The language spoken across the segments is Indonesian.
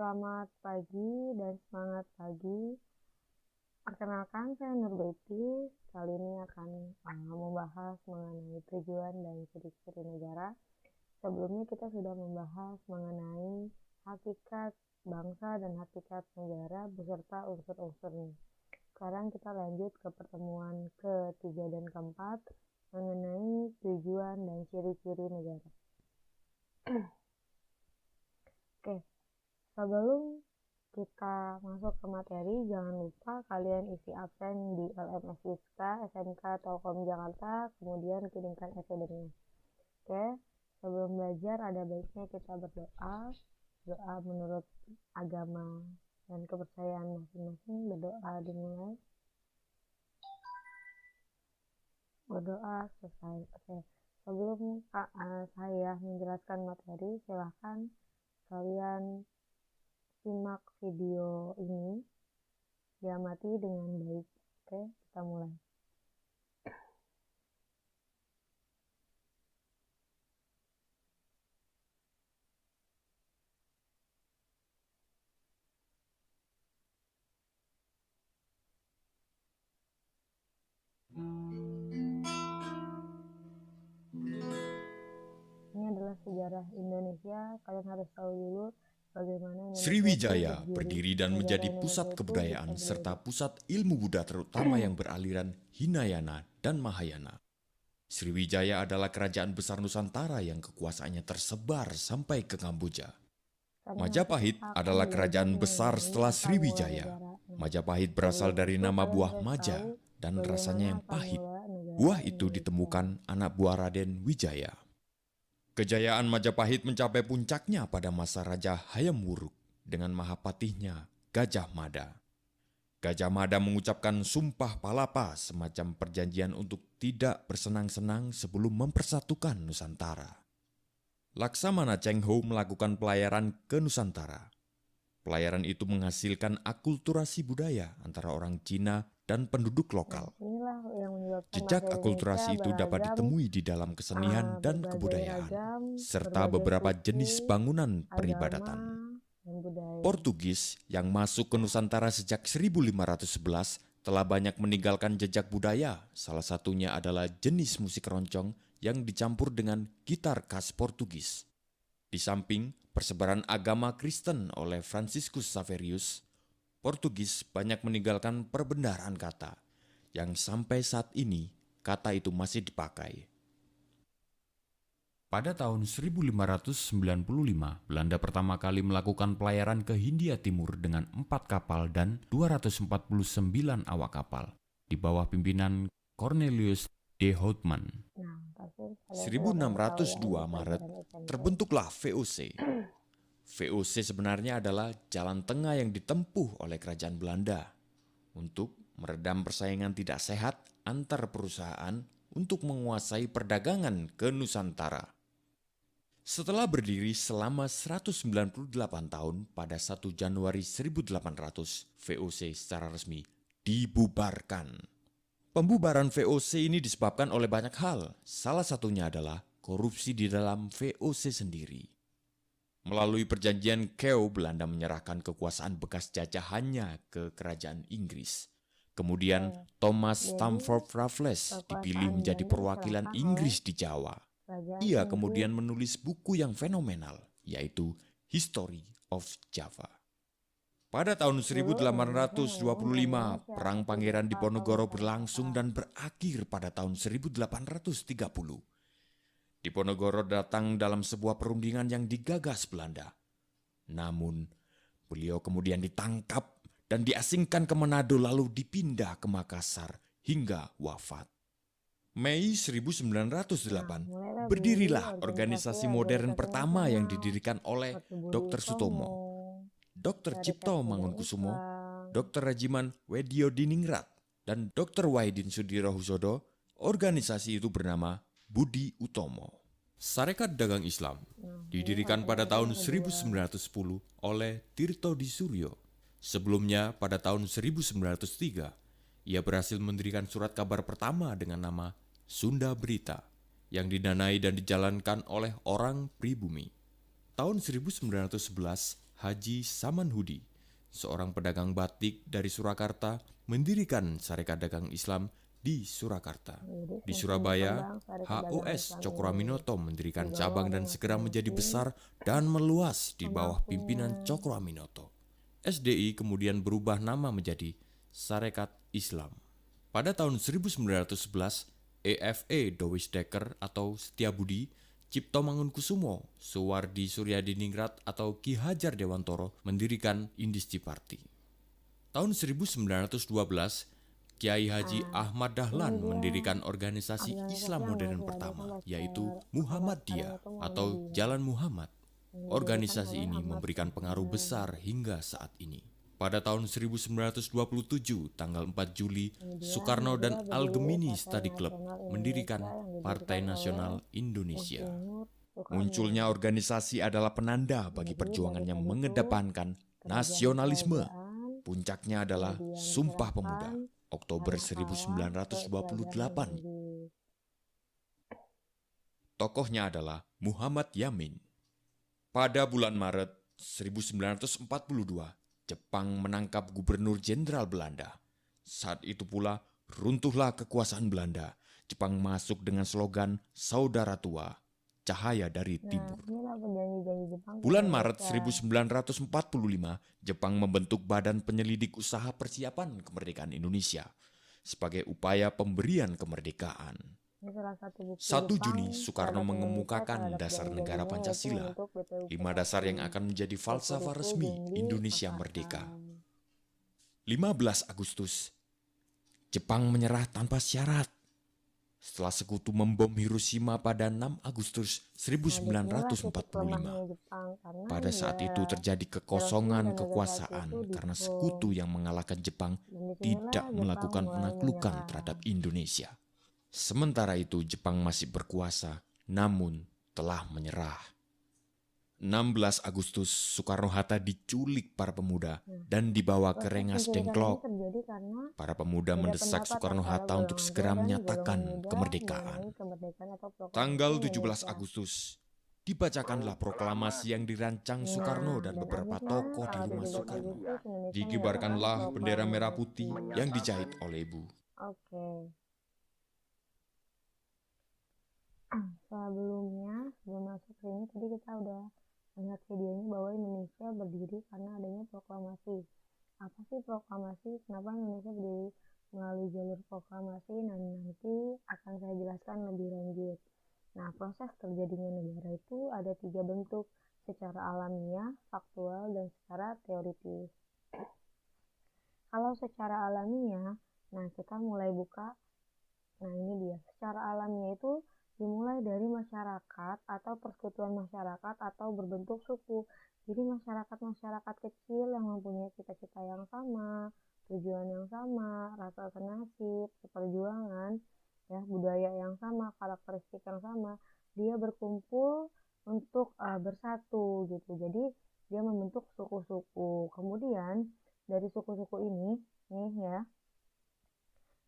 Selamat pagi dan semangat pagi. Perkenalkan, saya Nurbeti. Kali ini akan membahas mengenai tujuan dan ciri-ciri negara. Sebelumnya kita sudah membahas mengenai hakikat bangsa dan hakikat negara beserta unsur-unsurnya. Sekarang kita lanjut ke pertemuan ketiga dan keempat mengenai tujuan dan ciri-ciri negara. Oke, sebelum kita masuk ke materi, jangan lupa kalian isi absen di LMS ISKA, SMK, Telkom Jakarta, kemudian kirimkan evidence. Oke, sebelum belajar ada baiknya kita berdoa. Doa menurut agama dan kepercayaan masing-masing. Berdoa dimulai. Berdoa selesai. Oke, sebelum saya menjelaskan materi, silahkan kalian simak video ini, diamati dengan baik. Oke, kita mulai. Ini adalah sejarah Indonesia. Kalian harus tahu dulu bagaimana Sriwijaya berdiri dan menjadi pusat kebudayaan serta pusat ilmu Buddha terutama yang beraliran Hinayana dan Mahayana. Sriwijaya adalah kerajaan besar Nusantara yang kekuasaannya tersebar sampai ke Kamboja. Majapahit adalah kerajaan besar setelah Sriwijaya. Majapahit berasal dari nama buah maja dan rasanya yang pahit. Buah itu ditemukan anak buah Raden Wijaya. Kejayaan Majapahit mencapai puncaknya pada masa Raja Hayam Wuruk dengan mahapatihnya Gajah Mada. Gajah Mada mengucapkan sumpah palapa, semacam perjanjian untuk tidak bersenang-senang sebelum mempersatukan Nusantara. Laksamana Cheng Ho melakukan pelayaran ke Nusantara. Pelayaran itu menghasilkan akulturasi budaya antara orang Cina dan penduduk lokal. Jejak akulturasi itu dapat ditemui di dalam kesenian dan kebudayaan, serta beberapa jenis bangunan peribadatan. Portugis yang masuk ke Nusantara sejak 1511 telah banyak meninggalkan jejak budaya, salah satunya adalah jenis musik roncong yang dicampur dengan gitar khas Portugis. Di samping persebaran agama Kristen oleh Franciscus Xaverius, Portugis banyak meninggalkan perbendaharaan kata, yang sampai saat ini kata itu masih dipakai. Pada tahun 1595, Belanda pertama kali melakukan pelayaran ke Hindia Timur dengan 4 kapal dan 249 awak kapal, di bawah pimpinan Cornelius de Houtman. 1602 Maret, terbentuklah VOC. VOC sebenarnya adalah jalan tengah yang ditempuh oleh kerajaan Belanda untuk meredam persaingan tidak sehat antar perusahaan untuk menguasai perdagangan ke Nusantara. Setelah berdiri selama 198 tahun, pada 1 Januari 1800, VOC secara resmi dibubarkan. Pembubaran VOC ini disebabkan oleh banyak hal, salah satunya adalah korupsi di dalam VOC sendiri. Melalui perjanjian Kew, Belanda menyerahkan kekuasaan bekas jajahannya ke kerajaan Inggris. Kemudian Thomas Stamford Raffles dipilih menjadi perwakilan Inggris di Jawa. Ia kemudian menulis buku yang fenomenal, yaitu History of Java. Pada tahun 1825, Perang Pangeran Diponegoro berlangsung dan berakhir pada tahun 1830. Diponegoro datang dalam sebuah perundingan yang digagas Belanda. Namun, beliau kemudian ditangkap dan diasingkan ke Manado lalu dipindah ke Makassar hingga wafat. Mei 1908, berdirilah organisasi modern pertama yang didirikan oleh Dr. Sutomo, Dr. Cipto Mangunkusumo, Dr. Rajiman Wediodiningrat, dan Dr. Wahidin Sudirohusodo. Organisasi itu bernama Budi Utomo. Sarekat Dagang Islam didirikan pada tahun 1910 oleh Tirto Di Suryo. Sebelumnya pada tahun 1903, ia berhasil mendirikan surat kabar pertama dengan nama Sunda Berita yang didanai dan dijalankan oleh orang pribumi. Tahun 1911, Haji Samanhudi, seorang pedagang batik dari Surakarta, mendirikan Sarekat Dagang Islam di Surakarta. Di Surabaya, HOS Cokroaminoto mendirikan cabang dan segera menjadi besar dan meluas di bawah pimpinan Cokroaminoto. SDI kemudian berubah nama menjadi Sarekat Islam. Pada tahun 1911, EFE Doris Dekker atau Setiabudi, Cipto Mangunkusumo, Suwardi Suryadiningrat atau Ki Hajar Dewantoro mendirikan Indisci Party. Tahun 1912, Kiai Haji Ahmad Dahlan mendirikan organisasi Islam modern pertama, yaitu Muhammadiyah atau Jalan Muhammad. Organisasi ini memberikan pengaruh besar hingga saat ini. Pada tahun 1927, tanggal 4 Juli, Soekarno dan Al-Gemini Study Club mendirikan Partai Nasional Indonesia. Munculnya organisasi adalah penanda bagi perjuangan yang mengedepankan nasionalisme. Puncaknya adalah Sumpah Pemuda, Oktober 1928. Tokohnya adalah Muhammad Yamin. Pada bulan Maret 1942, Jepang menangkap Gubernur Jenderal Belanda. Saat itu pula runtuhlah kekuasaan Belanda. Jepang masuk dengan slogan Saudara Tua, Cahaya dari Timur. Bulan Maret 1945, Jepang membentuk Badan Penyelidik Usaha Persiapan Kemerdekaan Indonesia sebagai upaya pemberian kemerdekaan. 1 Juni, Soekarno mengemukakan dasar negara Pancasila, 5 dasar yang akan menjadi falsafah resmi Indonesia Merdeka. 15 Agustus, Jepang menyerah tanpa syarat. Setelah sekutu membom Hiroshima pada 6 Agustus 1945. Pada saat itu terjadi kekosongan kekuasaan karena sekutu yang mengalahkan Jepang tidak melakukan penaklukan terhadap Indonesia. Sementara itu Jepang masih berkuasa, namun telah menyerah. 16 Agustus, Soekarno-Hatta diculik para pemuda dan dibawa ke Rengas Dengklok. Para pemuda mendesak Soekarno-Hatta untuk segera menyatakan kemerdekaan. Tanggal 17 Agustus, dibacakanlah proklamasi yang dirancang Soekarno dan beberapa tokoh di rumah Soekarno. Dikibarkanlah bendera merah putih yang dijahit oleh Ibu. Sebelum masuk ke sini tadi kita udah lihat videonya bahwa Indonesia berdiri karena adanya proklamasi. Apa sih proklamasi? Kenapa Indonesia berdiri melalui jalur proklamasi? Nah, nanti akan saya jelaskan lebih lanjut. Nah, proses terjadinya negara itu ada 3 bentuk, secara alamiah, faktual, dan secara teoritis. Kalau secara alamiah, nah kita mulai buka. Nah, ini dia. Secara alamiah itu dimulai dari masyarakat atau persekutuan masyarakat atau berbentuk suku. Jadi masyarakat-masyarakat kecil yang mempunyai cita-cita yang sama, tujuan yang sama, rasa senasib, perjuangan, ya, budaya yang sama, karakteristik yang sama, dia berkumpul untuk bersatu gitu. Jadi dia membentuk suku-suku. Kemudian dari suku-suku ini, nih ya,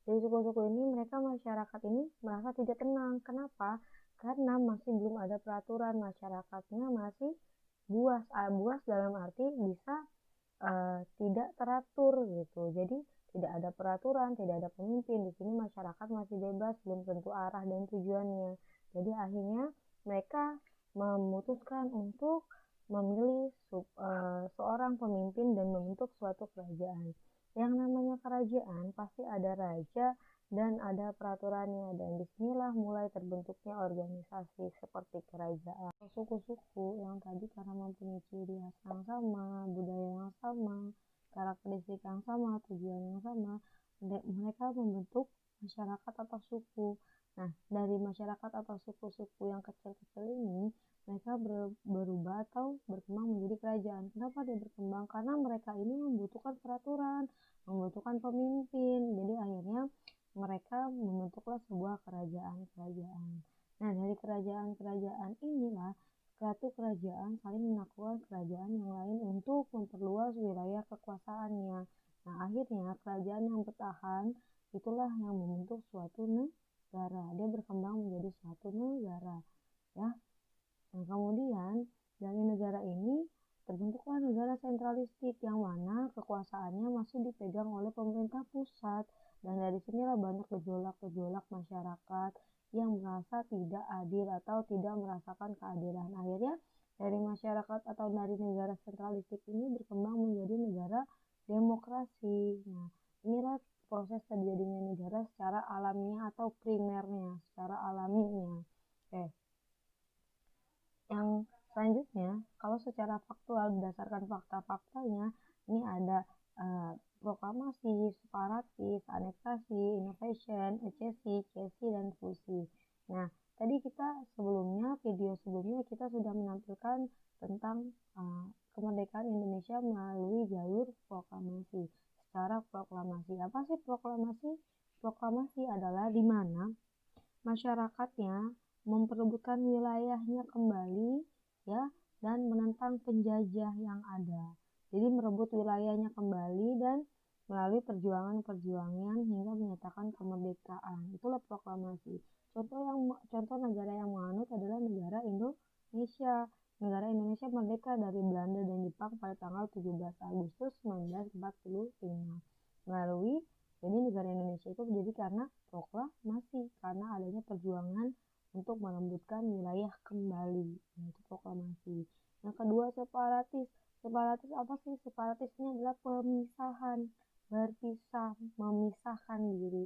dari suku-suku ini masyarakat ini merasa tidak tenang. Kenapa? Karena masih belum ada peraturan, masyarakatnya masih buas. Buas dalam arti bisa tidak teratur gitu. Jadi tidak ada peraturan, tidak ada pemimpin. Di sini masyarakat masih bebas, belum tentu arah dan tujuannya. Jadi akhirnya mereka memutuskan untuk memilih seorang pemimpin dan membentuk suatu kerajaan. Yang namanya kerajaan pasti ada raja dan ada peraturannya, dan disinilah mulai terbentuknya organisasi seperti kerajaan. Suku-suku yang tadi karena mempunyai ciri khas yang sama, budaya yang sama, karakteristik yang sama, tujuan yang sama, mereka membentuk masyarakat atau suku. Nah, dari masyarakat atau suku-suku yang kecil-kecil ini, mereka berubah atau berkembang menjadi kerajaan. Kenapa dia berkembang? Karena mereka ini membutuhkan peraturan, membutuhkan pemimpin. Jadi akhirnya mereka membentuklah sebuah kerajaan-kerajaan. Nah, dari kerajaan-kerajaan inilah suatu kerajaan saling menaklukkan kerajaan yang lain untuk memperluas wilayah kekuasaannya. Nah, akhirnya kerajaan yang bertahan itulah yang membentuk suatu negara. Dia berkembang menjadi suatu negara, ya. Nah, kemudian dari negara ini terbentuklah negara sentralistik yang mana kekuasaannya masih dipegang oleh pemerintah pusat. Dan dari sinilah banyak gejolak-gejolak masyarakat yang merasa tidak adil atau tidak merasakan keadilan. Akhirnya dari masyarakat atau dari negara sentralistik ini berkembang menjadi negara demokrasi. Nah, inilah proses terjadinya negara secara alamiah atau primernya, secara alaminya. Oke. Yang selanjutnya, kalau secara faktual berdasarkan fakta-faktanya, ini ada proklamasi, separatis, aneksasi, innovation, ecesi, cesi, dan fusi. Nah, tadi kita video sebelumnya kita sudah menampilkan tentang kemerdekaan Indonesia melalui jalur proklamasi. Secara proklamasi, apa sih proklamasi? Proklamasi adalah di mana masyarakatnya memperebutkan wilayahnya kembali, ya, dan menentang penjajah yang ada. Jadi merebut wilayahnya kembali dan melalui perjuangan-perjuangan hingga menyatakan kemerdekaan. Itulah proklamasi. Contoh negara yang menganut adalah negara Indonesia. Negara Indonesia merdeka dari Belanda dan Jepang pada tanggal 17 Agustus 1945. Jadi negara Indonesia itu berdiri karena proklamasi, karena adanya perjuangan untuk melembutkan wilayah kembali, yaitu proklamasi. Yang kedua, separatis. Separatis apa sih? Separatis ini adalah pemisahan, berpisah, memisahkan diri.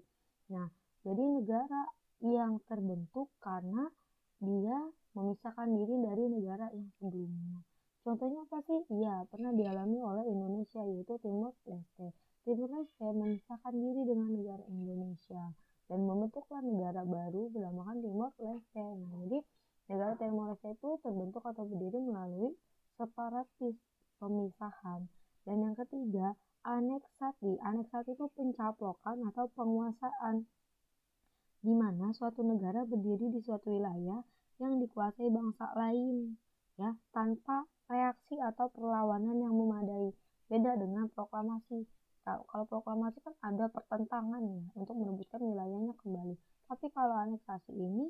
Nah, jadi negara yang terbentuk karena dia memisahkan diri dari negara yang sebelumnya. Contohnya apa sih? Iya, pernah dialami oleh Indonesia, yaitu Timor Leste. Timor Leste memisahkan diri dengan negara Indonesia dan membentuklah negara baru bernamakan Timor Leste. Nah, jadi negara Timor Leste itu terbentuk atau berdiri melalui separatis, pemisahan. Dan yang ketiga, aneksasi. Aneksasi itu pencaplokan atau penguasaan, di mana suatu negara berdiri di suatu wilayah yang dikuasai bangsa lain, ya, tanpa reaksi atau perlawanan yang memadai. Beda dengan proklamasi. Kalau proklamasi kan ada pertentangan ya untuk merebutkan wilayahnya kembali. Tapi kalau aneksasi ini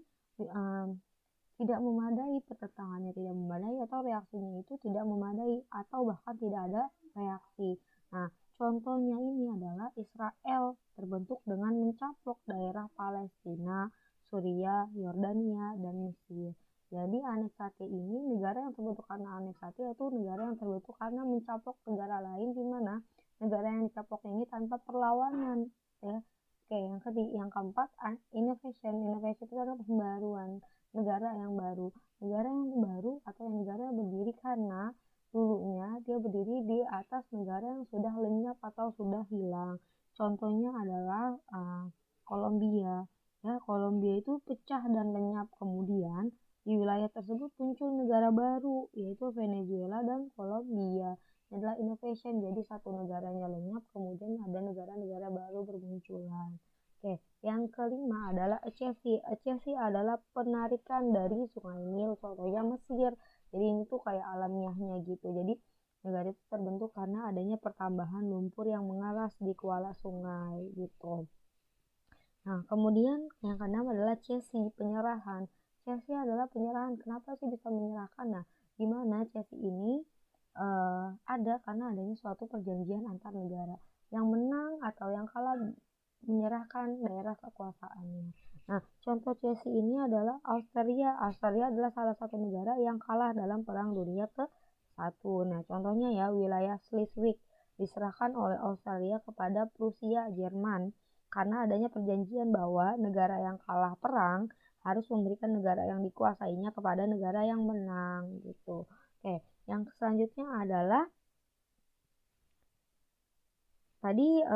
tidak memadai, pertentangannya tidak memadai atau reaksinya itu tidak memadai atau bahkan tidak ada reaksi. Nah, contohnya ini adalah Israel terbentuk dengan mencaplok daerah Palestina, Suriah, Yordania, dan Mesir. Jadi aneksasi ini negara yang terbentuk karena aneksasi yaitu negara yang terbentuk karena mencaplok negara lain, di mana negara yang dicaplok ini tanpa perlawanan, ya. Oke, yang keempat, innovation. Innovation itu adalah pembaruan, negara yang baru. Negara yang baru atau negara yang berdiri karena dulunya dia berdiri di atas negara yang sudah lenyap atau sudah hilang. Contohnya adalah Kolombia. Ya, Kolombia itu pecah dan lenyap, kemudian di wilayah tersebut muncul negara baru, yaitu Venezuela dan Kolombia. Ini adalah innovation, jadi satu negaranya lenyap, kemudian ada negara-negara baru bermunculan. Oke, yang kelima adalah ecesi. Ecesi adalah penarikan dari Sungai Nil, contohnya Mesir. Jadi ini tuh kayak alamiahnya gitu. Jadi negara itu terbentuk karena adanya pertambahan lumpur yang mengalas di kuala sungai gitu. Nah, kemudian yang keenam adalah cesi, penyerahan. Cesi adalah penyerahan. Kenapa sih bisa menyerahkan? Nah, gimana cesi ini ada karena adanya suatu perjanjian antar negara. Yang menang atau yang kalah menyerahkan daerah kekuasaannya. Nah, contoh cesi ini adalah Austria. Austria adalah salah satu negara yang kalah dalam Perang Dunia ke-1. Nah, contohnya ya, wilayah Schleswig diserahkan oleh Austria kepada Prusia, Jerman, karena adanya perjanjian bahwa negara yang kalah perang harus memberikan negara yang dikuasainya kepada negara yang menang gitu. Oke, yang selanjutnya adalah tadi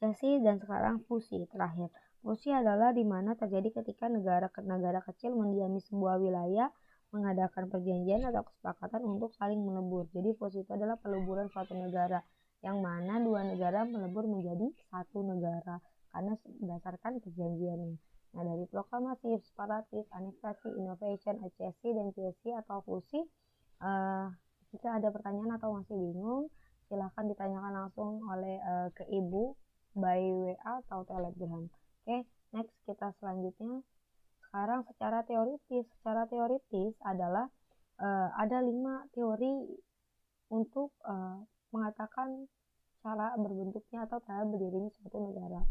cesi dan sekarang fusi terakhir. Fusi adalah di mana terjadi ketika negara kecil mendiami sebuah wilayah, mengadakan perjanjian atau kesepakatan untuk saling melebur. Jadi fusi itu adalah peleburan suatu negara, yang mana dua negara melebur menjadi satu negara karena berdasarkan perjanjiannya. Nah, dari proklamasi, separatis, aneksasi, innovation, ecesi, dan cesi atau fusi, jika ada pertanyaan atau masih bingung, silahkan ditanyakan langsung ke ibu by WA atau Telegram. Oke, next kita selanjutnya. Sekarang secara teoritis adalah ada 5 teori untuk mengatakan cara berbentuknya atau cara berdirinya suatu negara.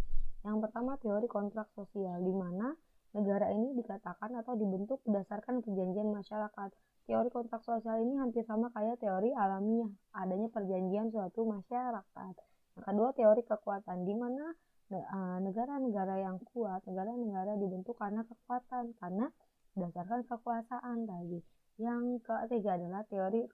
Yang pertama, teori kontrak sosial, di mana negara ini dikatakan atau dibentuk berdasarkan perjanjian masyarakat. Teori kontrak sosial ini hampir sama kayak teori alamiah, adanya perjanjian suatu masyarakat. Yang kedua, teori kekuatan, di mana negara-negara yang kuat, negara-negara dibentuk karena kekuatan, karena berdasarkan kekuasaan tadi. Yang ketiga adalah teori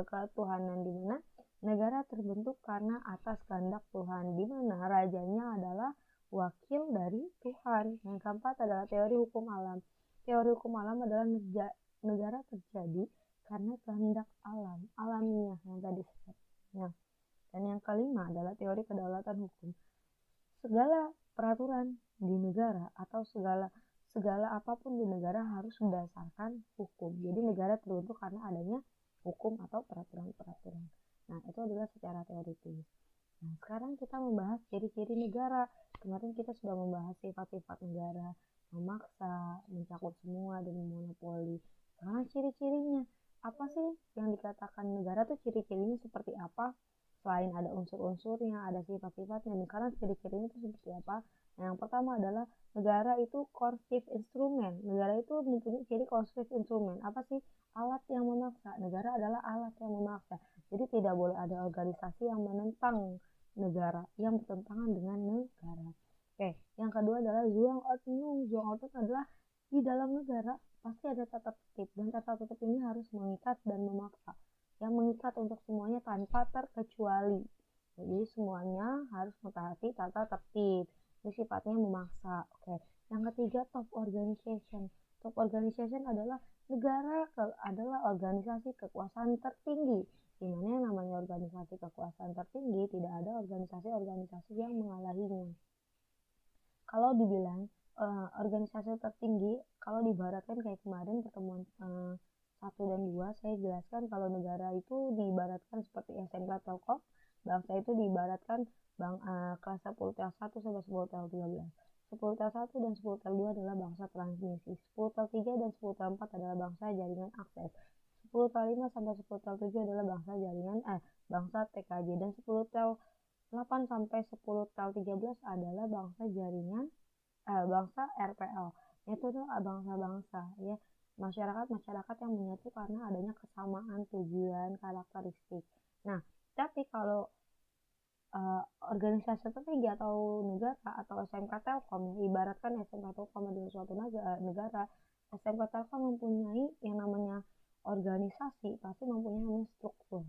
ketuhanan, di mana negara terbentuk karena atas kehendak Tuhan, di mana rajanya adalah wakil dari Tuhan. Yang keempat adalah teori hukum alam. Teori hukum alam adalah negara terjadi karena kehendak alam, alamiah yang tadi disebutnya. Dan yang kelima adalah teori kedaulatan hukum. Segala peraturan di negara atau segala apapun di negara harus berdasarkan hukum. Jadi negara terbentuk karena adanya hukum atau peraturan-peraturan. Nah, itu adalah secara teoritis. Nah, sekarang kita membahas ciri-ciri negara. Kemarin kita sudah membahas sifat-sifat negara, memaksa, mencakup semua, dan monopoli. Sekarang ciri-cirinya. Apa sih yang dikatakan negara tuh ciri-cirinya seperti apa? Selain ada unsur-unsurnya, ada sifat-sifatnya. Dan sekarang ciri-cirinya itu seperti apa? Nah, yang pertama adalah negara itu coercive instrument. Negara itu mempunyai ciri coercive instrument. Apa sih? Alat yang memaksa. Negara adalah alat yang memaksa. Jadi tidak boleh ada organisasi yang menentang negara, yang bertentangan dengan negara. Oke, yang kedua adalah Zuangordnung. Zuangordnung adalah di dalam negara pasti ada tata tertib, dan tata tertib ini harus mengikat dan memaksa. Yang mengikat untuk semuanya tanpa terkecuali. Jadi semuanya harus mentaati tata tertib. Ini sifatnya memaksa. Oke. Yang ketiga, top organization. Top organization adalah negara adalah organisasi kekuasaan tertinggi. Di mana yang namanya organisasi kekuasaan tertinggi tidak ada organisasi-organisasi yang mengalahinya. Kalau dibilang organisasi tertinggi, kalau diibaratkan kayak kemarin pertemuan 1 dan 2, saya jelaskan kalau negara itu diibaratkan seperti SMK Telkom, bangsa itu diibaratkan kelas 10 tel 1 sampai 10 tel 13. 10 tel 1 dan 10 tel 2 adalah bangsa transmisi. 10 tel 3 dan 10 tel 4 adalah bangsa jaringan akses. 10 tel 5 sampai 10 tel 7 adalah bangsa jaringan bangsa TKJ, dan 10 tel 8 sampai 10 tel 13 adalah bangsa jaringan bangsa RPL. Itu adalah bangsa-bangsa ya, masyarakat yang menyatu karena adanya kesamaan tujuan, karakteristik. Nah, tapi kalau organisasi tertinggi atau negara atau SMK Telkom, ibaratkan SMK Telkom adalah suatu negara, SMK Telkom mempunyai yang namanya organisasi, pasti mempunyai struktur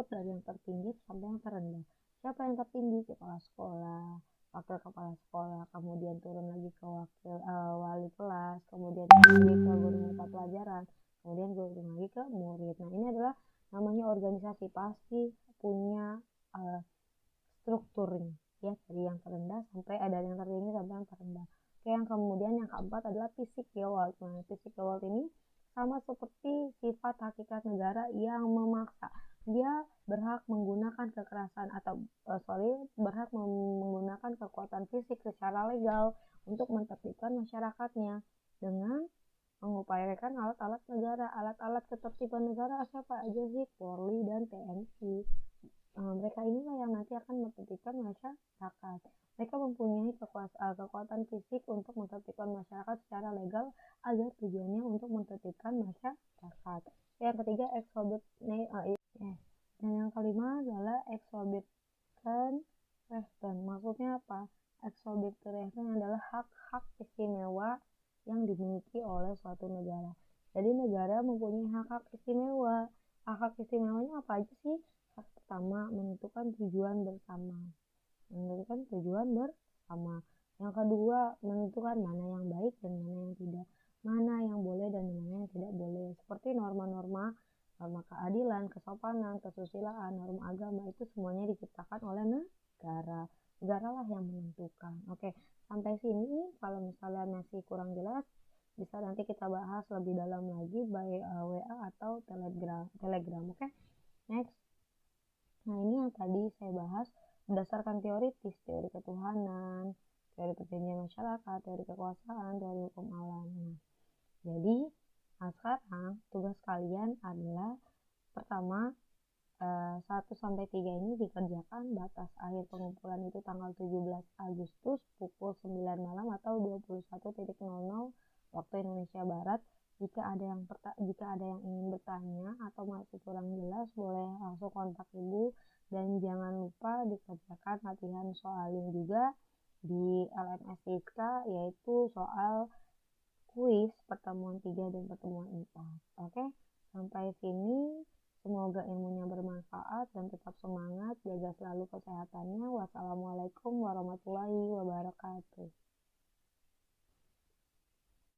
dari yang tertinggi sampai yang terendah. Siapa yang tertinggi? Kepala sekolah, wakil kepala sekolah, kemudian turun lagi ke wakil wali kelas, kemudian turun lagi ke guru mata pelajaran, kemudian turun lagi ke murid. Nah, ini adalah namanya organisasi, pasti punya strukturnya ya, dari yang terendah sampai ada yang tertinggi sampai yang terendah. Oke, yang kemudian yang keempat adalah fisik gewalt. Nah, fisik gewalt ini sama seperti sifat hakikat negara yang memaksa. Dia berhak menggunakan kekerasan atau berhak menggunakan kekuatan fisik secara legal untuk menertibkan masyarakatnya dengan mengupayakan alat-alat negara. Alat-alat ketertiban negara siapa aja sih? Polri dan TNI. Mereka inilah yang nanti akan menertibkan masyarakat. Mereka mempunyai kekuatan fisik untuk menertibkan masyarakat secara legal agar tujuannya untuk menertibkan masyarakat. Yang ketiga, dan yang kelima adalah exorbitant rechten. Maksudnya apa? Exorbitant rechten adalah hak-hak istimewa yang dimiliki oleh suatu negara. Jadi negara mempunyai hak-hak istimewa. Hak-hak istimewanya apa aja sih? Hak pertama, menentukan tujuan bersama. Yang kedua, menentukan mana yang baik dan mana yang tidak. Mana yang boleh dan mana yang tidak boleh. Seperti norma-norma keadilan, kesopanan, kesusilaan, norma agama, itu semuanya diciptakan oleh negara. Negara lah yang menentukan. Oke, sampai sini kalau misalnya masih kurang jelas, bisa nanti kita bahas lebih dalam lagi by WA atau Telegram. Oke, next. Nah, ini yang tadi saya bahas berdasarkan teoritis, teori ketuhanan, teori perjanjian masyarakat, teori kekuasaan, teori hukum alam. Nah, jadi sekarang tugas kalian adalah pertama 1-3 ini dikerjakan. Batas akhir pengumpulan itu tanggal 17 Agustus pukul 9 malam atau 21.00 waktu Indonesia Barat. Jika ada yang ingin bertanya atau masih kurang jelas, boleh langsung kontak Ibu. Dan jangan lupa dikerjakan latihan soalnya juga di LMS Rizka, yaitu soal kuis pertemuan 3 dan pertemuan 4. Oke, sampai sini. Semoga ilmunya bermanfaat dan tetap semangat, jaga selalu kesehatannya. Wassalamualaikum warahmatullahi wabarakatuh.